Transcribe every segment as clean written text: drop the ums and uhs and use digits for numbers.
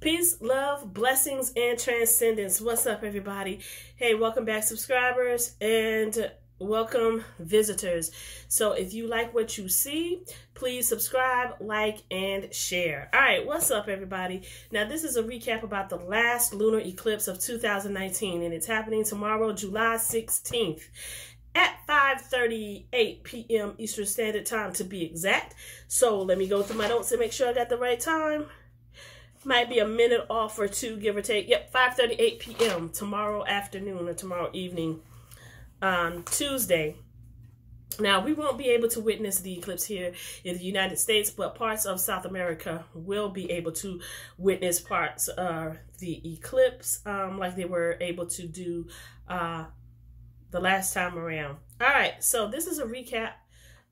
Peace, love, blessings, and transcendence. What's up, everybody? Hey, welcome back, subscribers, and welcome, visitors. So if you like what you see, please subscribe, like, and share. All right, what's up, everybody? Now, this is a recap about the last lunar eclipse of 2019, and it's happening tomorrow, July 16th. At 5:38 p.m. Eastern Standard Time, to be exact. So let me go through my notes and make sure I got the right time. Might be a minute off or two, give or take. Yep, 5:38 p.m. tomorrow afternoon or tomorrow evening, Tuesday. Now, we won't be able to witness the eclipse here in the United States, but parts of South America will be able to witness parts of the eclipse, like they were able to do the last time around. All right, so this is a recap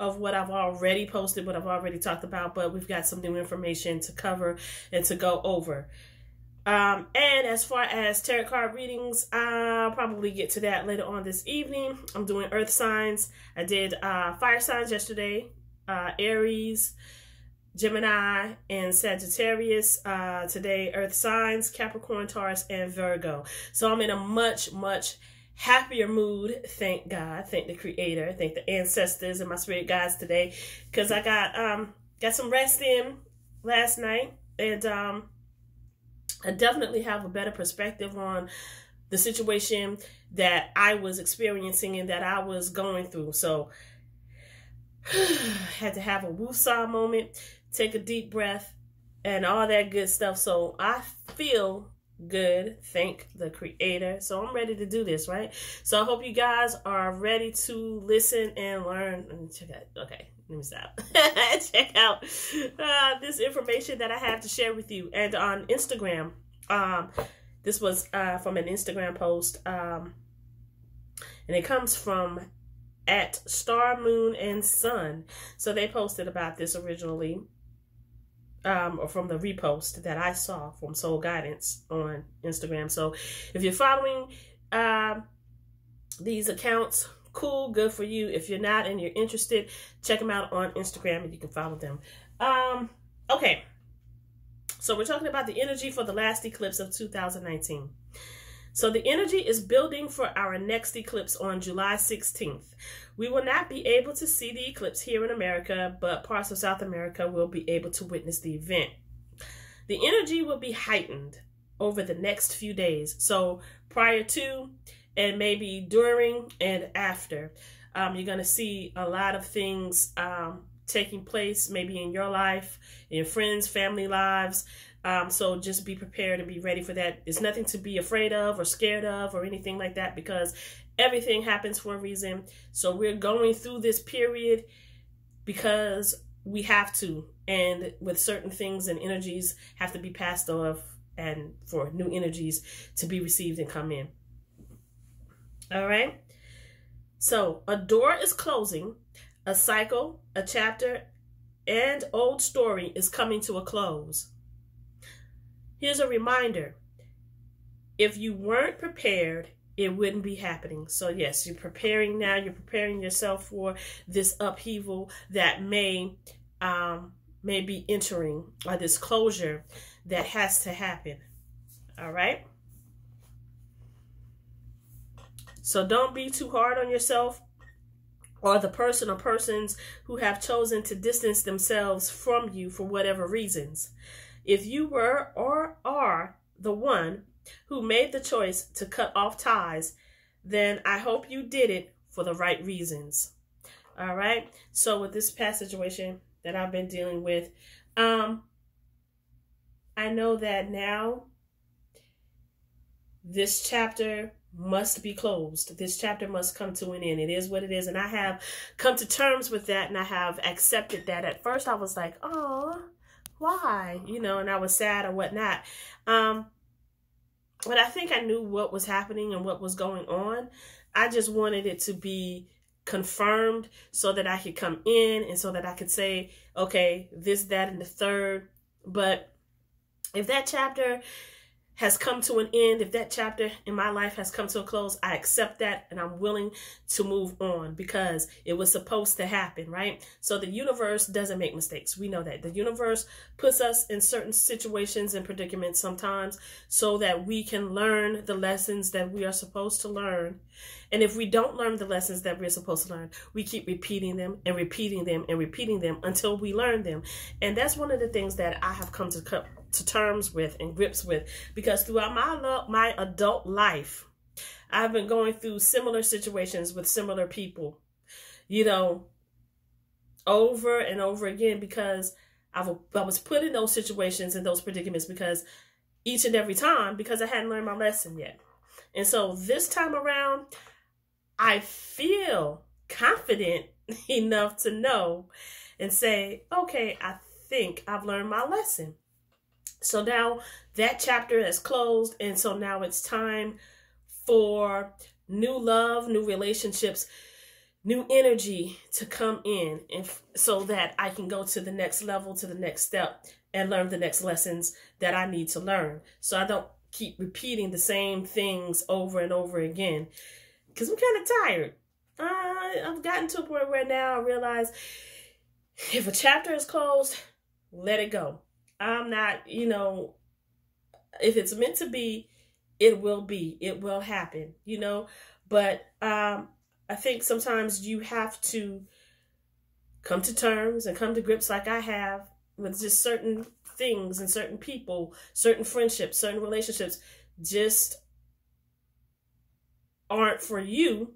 of what I've already posted, what I've already talked about, but we've got some new information to cover and to go over. And as far as tarot card readings, I'll probably get to that later on this evening. I'm doing earth signs. I did fire signs yesterday, Aries, Gemini, and Sagittarius. Today, earth signs, Capricorn, Taurus, and Virgo. So I'm in a much happier mood, thank God, thank the Creator, thank the ancestors and my spirit guides today, because I got some rest in last night, and I definitely have a better perspective on the situation that I was experiencing and that I was going through. So had to have a woosah moment, take a deep breath, and all that good stuff. So I feel good, thank the Creator. So I'm ready to do this, right? So I hope you guys are ready to listen and learn. Let me check out. Okay, let me stop. Check out this information that I have to share with you. And on Instagram, this was from an Instagram post, and it comes from at Star, Moon, and Sun. So they posted about this originally, or from the repost that I saw from Soul Guidance on Instagram. So if you're following these accounts, cool, good for you. If you're not and you're interested, check them out on Instagram and you can follow them. Okay, so we're talking about the energy for the last eclipse of 2019. So the energy is building for our next eclipse on July 16th. We will not be able to see the eclipse here in America, but parts of South America will be able to witness the event. The energy will be heightened over the next few days. So prior to, and maybe during and after, you're going to see a lot of things taking place, maybe in your life, in your friends, family lives. So just be prepared and be ready for that. There's nothing to be afraid of or scared of or anything like that, because everything happens for a reason. So we're going through this period because we have to, and with certain things and energies have to be passed off, and for new energies to be received and come in. All right. So a door is closing, a cycle, a chapter, and old story is coming to a close. Here's a reminder. If you weren't prepared, it wouldn't be happening. So yes, you're preparing now. You're preparing yourself for this upheaval that may be entering, or this closure that has to happen. All right. So don't be too hard on yourself or the person or persons who have chosen to distance themselves from you for whatever reasons. If you were or are the one who made the choice to cut off ties, then I hope you did it for the right reasons. All right. So with this past situation that I've been dealing with, I know that now this chapter must be closed. This chapter must come to an end. It is what it is. And I have come to terms with that, and I have accepted that. At first I was like, oh, why? You know, and I was sad or whatnot. But I think I knew what was happening and what was going on. I just wanted it to be confirmed so that I could come in and so that I could say, okay, this, that, and the third. But if that chapter has come to an end, if that chapter in my life has come to a close, I accept that and I'm willing to move on because it was supposed to happen, right? So the universe doesn't make mistakes. We know that. The universe puts us in certain situations and predicaments sometimes so that we can learn the lessons that we are supposed to learn. And if we don't learn the lessons that we're supposed to learn, we keep repeating them and repeating them and repeating them until we learn them. And that's one of the things that I have come to terms with and grips with, because throughout my adult life, I've been going through similar situations with similar people, you know, over and over again, because I was put in those situations and those predicaments because each and every time, because I hadn't learned my lesson yet. And so this time around, I feel confident enough to know and say, okay, I think I've learned my lesson. So now that chapter has closed, and so now it's time for new love, new relationships, new energy to come in, and so that I can go to the next level, to the next step, and learn the next lessons that I need to learn. So I don't keep repeating the same things over and over again, because I'm kind of tired. I've gotten to a point where now I realize if a chapter is closed, let it go. I'm not, you know, if it's meant to be, it will happen, you know. But I think sometimes you have to come to terms and come to grips, like I have, with just certain things and certain people, certain friendships, certain relationships just aren't for you.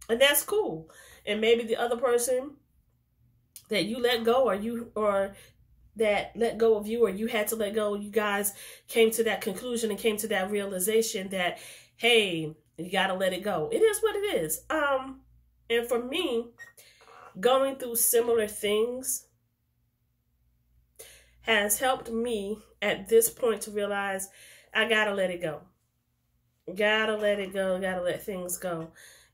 And that's cool. And maybe the other person that you let go, or that let go of you, or you had to let go, you guys came to that conclusion and came to that realization that, hey, you got to let it go. It is what it is. And for me, going through similar things has helped me at this point to realize I got to let it go. Gotta let it go. Gotta let things go.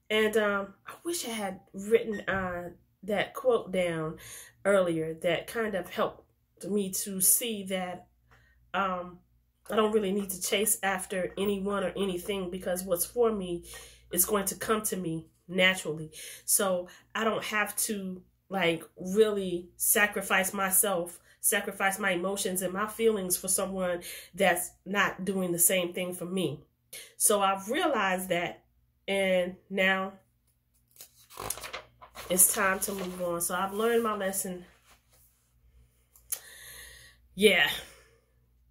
And I wish I had written that quote down earlier that kind of helped me to see that I don't really need to chase after anyone or anything, because what's for me is going to come to me naturally. So I don't have to like really sacrifice myself, sacrifice my emotions and my feelings for someone that's not doing the same thing for me. So I've realized that, and now it's time to move on. So I've learned my lesson. Yeah.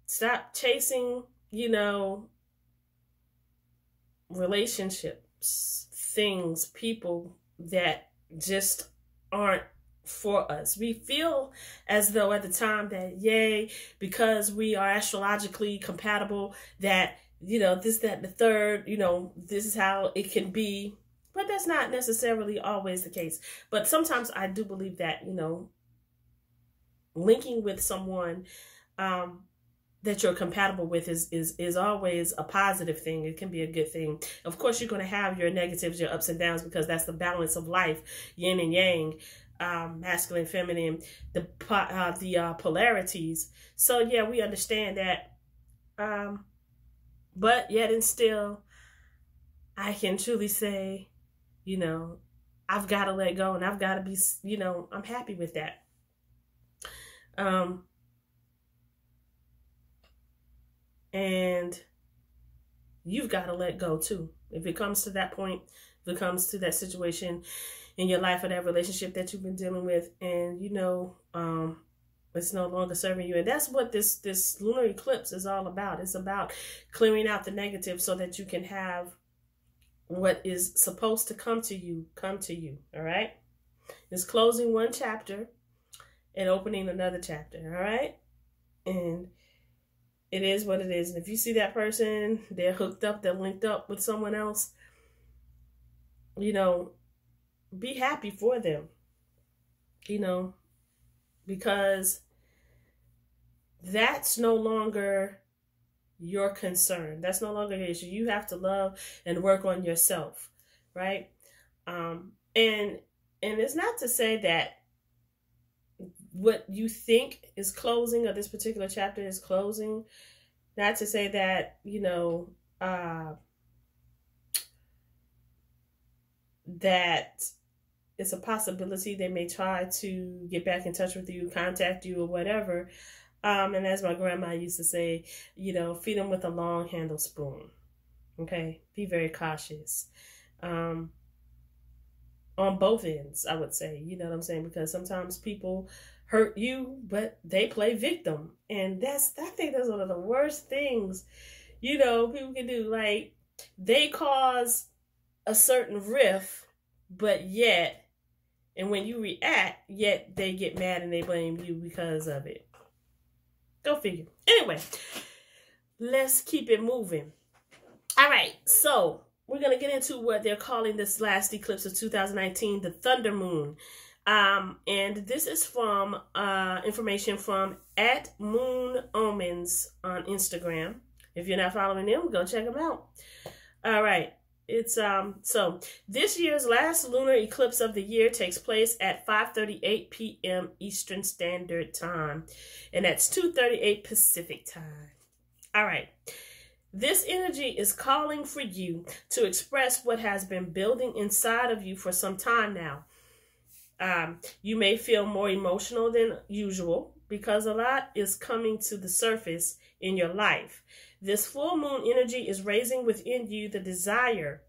Stop chasing, you know, relationships, things, people that just aren't for us. We feel as though at the time that, yay, because we are astrologically compatible, that, you know, this, that, and the third, you know, this is how it can be. But that's not necessarily always the case. But sometimes I do believe that, you know, linking with someone that you're compatible with is always a positive thing. It can be a good thing. Of course, you're going to have your negatives, your ups and downs, because that's the balance of life, yin and yang, masculine, feminine, the polarities. So yeah, we understand that. But yet and still, I can truly say, you know, I've got to let go, and I've got to be, you know, I'm happy with that. And you've got to let go too. If it comes to that point, if it comes to that situation in your life or that relationship that you've been dealing with, and you know, it's no longer serving you. And that's what this lunar eclipse is all about. It's about clearing out the negative so that you can have what is supposed to come to you, all right? It's closing one chapter and opening another chapter, all right? And it is what it is. And if you see that person, they're hooked up, they're linked up with someone else, you know, be happy for them, you know, because that's no longer your concern. That's no longer your issue. You have to love and work on yourself, right? And it's not to say that what you think is closing, or this particular chapter is closing, Not to say that, that it's a possibility they may try to get back in touch with you, contact you, or whatever. And as my grandma used to say, feed them with a long handle spoon. Okay, be very cautious. On both ends, I would say, you know what I'm saying? Because sometimes people hurt you, but they play victim. And I think that's one of the worst things, people can do. Like, they cause a certain rift, but yet, and when you react, yet they get mad and they blame you because of it. Go figure. Anyway, let's keep it moving. All right, so we're going to get into what they're calling this last eclipse of 2019, the Thunder Moon. And this is from information from @MoonOmens on Instagram. If you're not following them, go check them out. All right. It's so this year's last lunar eclipse of the year takes place at 5:38 p.m. Eastern Standard Time, and that's 2:38 Pacific Time. All right. This energy is calling for you to express what has been building inside of you for some time now. You may feel more emotional than usual because a lot is coming to the surface in your life. This full moon energy is raising within you the desire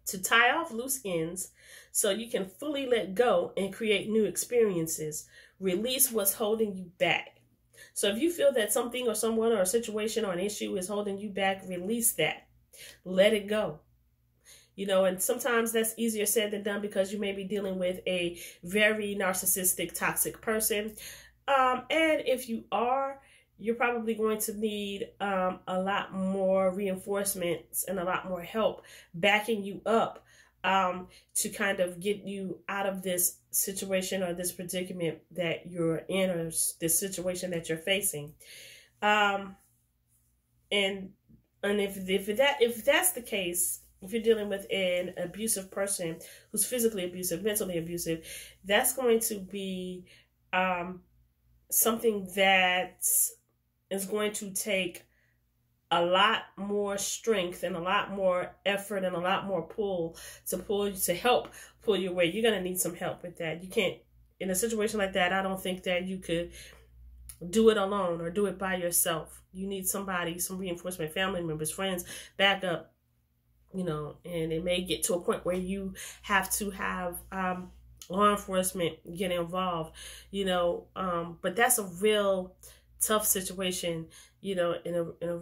to tie off loose ends so you can fully let go and create new experiences. Release what's holding you back. So if you feel that something or someone or a situation or an issue is holding you back, release that. Let it go. And sometimes that's easier said than done because you may be dealing with a very narcissistic, toxic person. And if you are, you're probably going to need a lot more reinforcements and a lot more help backing you up to kind of get you out of this situation or this predicament that you're in, or this situation that you're facing. And if that's the case, if you're dealing with an abusive person who's physically abusive, mentally abusive, that's going to be something that is going to take a lot more strength and a lot more effort and a lot more pull to help pull you away. You're going to need some help with that. You can't, in a situation like that, I don't think that you could do it alone or do it by yourself. You need somebody, some reinforcement, family members, friends, backup, and it may get to a point where you have to have law enforcement get involved, but that's a real tough situation, in a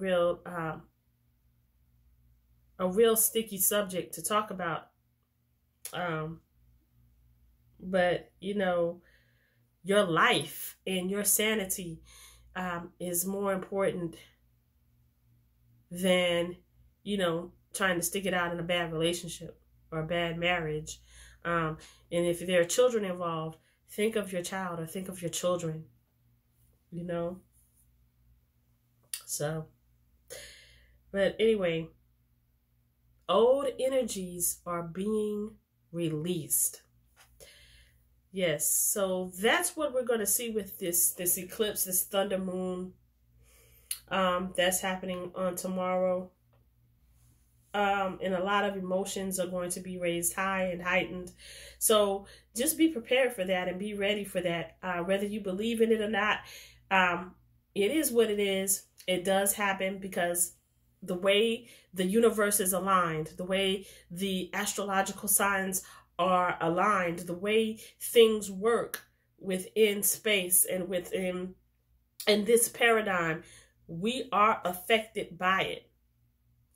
real sticky subject to talk about. But your life and your sanity is more important than, trying to stick it out in a bad relationship or a bad marriage. And if there are children involved, think of your child or think of your children, So, but anyway, old energies are being released. Yes, so that's what we're going to see with this eclipse, this thunder moon that's happening on tomorrow. And a lot of emotions are going to be raised high and heightened. So just be prepared for that and be ready for that. Whether you believe in it or not, it is what it is. It does happen because the way the universe is aligned, the way the astrological signs are aligned, the way things work within space and within this paradigm, we are affected by it.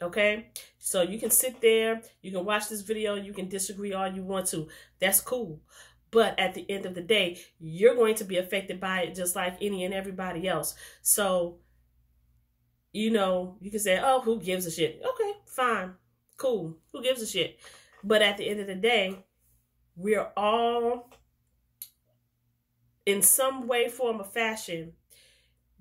Okay, so you can sit there, you can watch this video, you can disagree all you want to. That's cool. But at the end of the day, you're going to be affected by it just like any and everybody else. So, you can say, oh, who gives a shit? Okay, fine, cool. Who gives a shit? But at the end of the day, we're all in some way, form, or fashion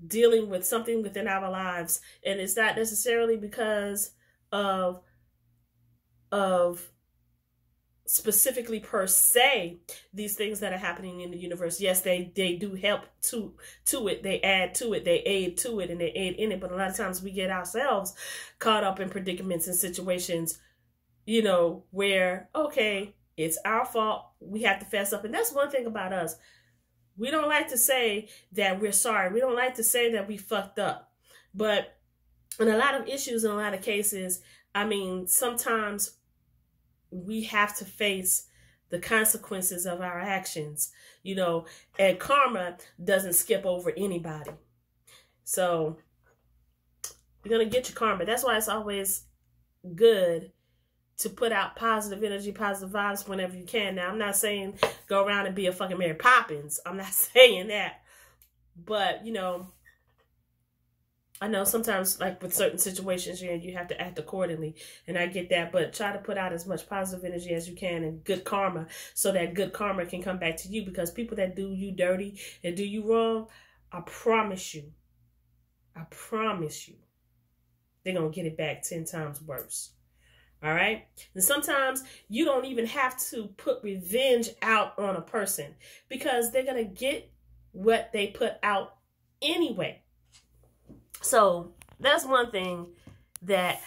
dealing with something within our lives, and it's not necessarily because of specifically per se these things that are happening in the universe. Yes, they do help to it. They add to it. They aid to it, and they aid in it. But a lot of times we get ourselves caught up in predicaments and situations, you know, where, okay, it's our fault. We have to fess up. And that's one thing about us. We don't like to say that we're sorry. We don't like to say that we fucked up. But in a lot of issues, in a lot of cases, I mean, sometimes we have to face the consequences of our actions, you know, and karma doesn't skip over anybody. So you're going to get your karma. That's why it's always good to put out positive energy, positive vibes whenever you can. Now, I'm not saying go around and be a fucking Mary Poppins. I'm not saying that. But, you know, I know sometimes, like with certain situations, you have to act accordingly, and I get that. But try to put out as much positive energy as you can and good karma, so that good karma can come back to you. Because people that do you dirty and do you wrong, I promise you, they're gonna get it back 10 times worse. All right, and sometimes you don't even have to put revenge out on a person, because they're gonna get what they put out anyway. So that's one thing that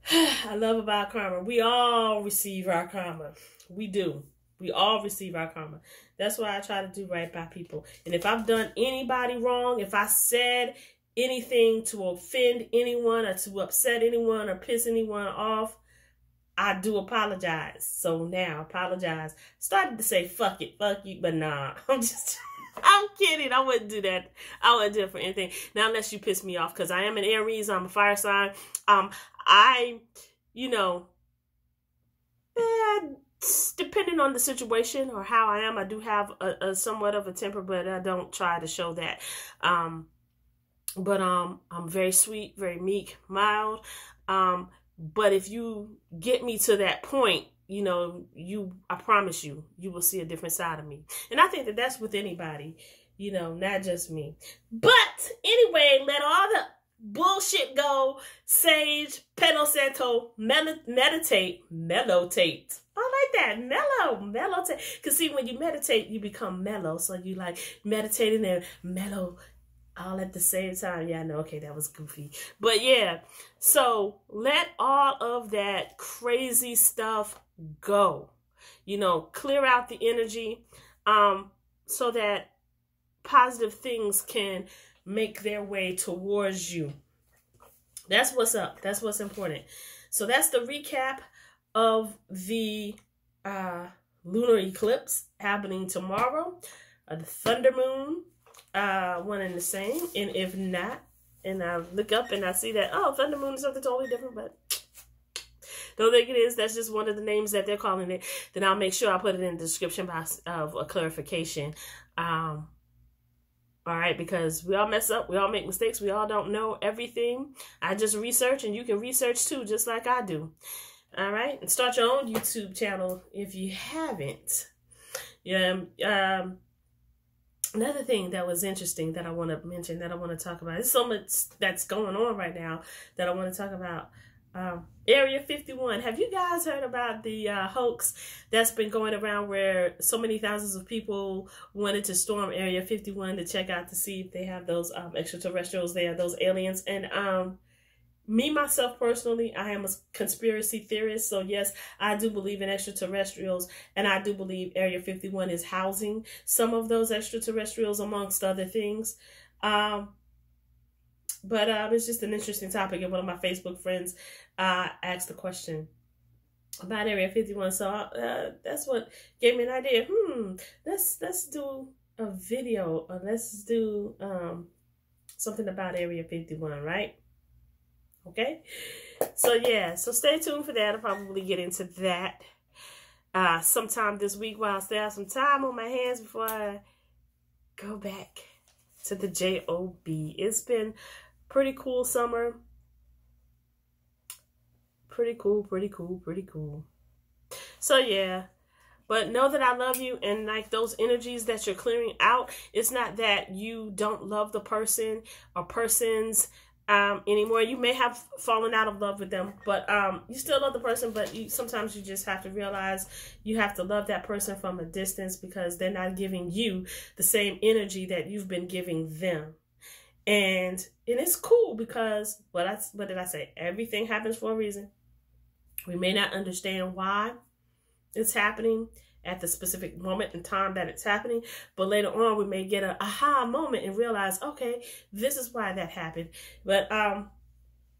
I love about karma. We all receive our karma. We do. We all receive our karma. That's why I try to do right by people. And if I've done anybody wrong, if I said anything to offend anyone or to upset anyone or piss anyone off, I do apologize. So now, apologize. Started to say fuck it, fuck you, but nah, I'm kidding. I wouldn't do that. I wouldn't do it for anything. Now, unless you piss me off, because I am an Aries. I'm a fire sign. You know, depending on the situation or how I am, I do have a somewhat of a temper, but I don't try to show that. But I'm very sweet, very meek, mild. But if you get me to that point, you know, I promise you will see a different side of me. And I think that that's with anybody, you know, not just me. But anyway, let all the bullshit go. Sage, Palo Santo, meditate. I like that. Mellow. Because see, when you meditate, you become mellow. So you like meditating and mellow all at the same time. Yeah, I know. Okay, that was goofy. But yeah, so let all of that crazy stuff go. You know, clear out the energy so that positive things can make their way towards you. That's what's up. That's what's important. So that's the recap of the lunar eclipse happening tomorrow. The thunder moon. One and the same, and if not, and I look up and I see that, oh, thunder moon is something totally different, but don't think it is. That's just one of the names that they're calling it. Then I'll make sure I put it in the description box of a clarification. All right, because we all mess up, we all make mistakes, we all don't know everything. I just research, and you can research too, just like I do. All right, and start your own YouTube channel if you haven't. Yeah. Another thing that was interesting that I want to mention, that I want to talk about. There's so much that's going on right now that I want to talk about. Area 51. Have you guys heard about the hoax that's been going around where so many thousands of people wanted to storm Area 51 to check out to see if they have those extraterrestrials there, those aliens? And me, myself, personally, I am a conspiracy theorist. So, yes, I do believe in extraterrestrials. And I do believe Area 51 is housing some of those extraterrestrials, amongst other things. But it's just an interesting topic. And one of my Facebook friends asked the question about Area 51. So that's what gave me an idea. Let's do a video. Or let's do something about Area 51, right? Okay, so yeah, so stay tuned for that. I'll probably get into that sometime this week while I still have some time on my hands before I go back to the job. It's been pretty cool summer. Pretty cool. So yeah, but know that I love you, and like those energies that you're clearing out, it's not that you don't love the person or persons. anymore. You may have fallen out of love with them, but you still love the person, but sometimes you just have to realize you have to love that person from a distance because they're not giving you the same energy that you've been giving them. And it's cool because what did I say? Everything happens for a reason. We may not understand why it's happening at the specific moment in time that it's happening, but later on we may get an aha moment and realize, okay, this is why that happened. But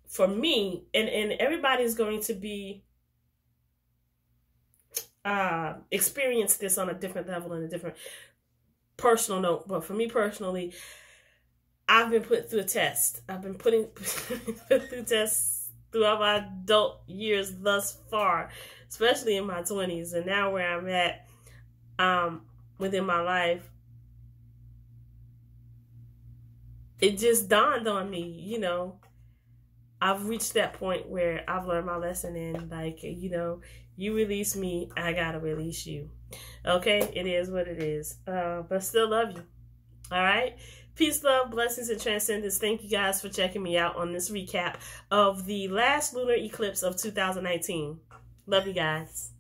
for me, and everybody's going to be experience this on a different level and a different personal note. But for me personally, I've been put through a test. I've been put through tests throughout my adult years thus far, especially in my 20s, and now where I'm at within my life. It just dawned on me, you know, I've reached that point where I've learned my lesson, and like, you know, you release me, I gotta release you. Okay, it is what it is. But still love you. All right. Peace, love, blessings, and transcendence. Thank you guys for checking me out on this recap of the last lunar eclipse of 2019. Love you guys.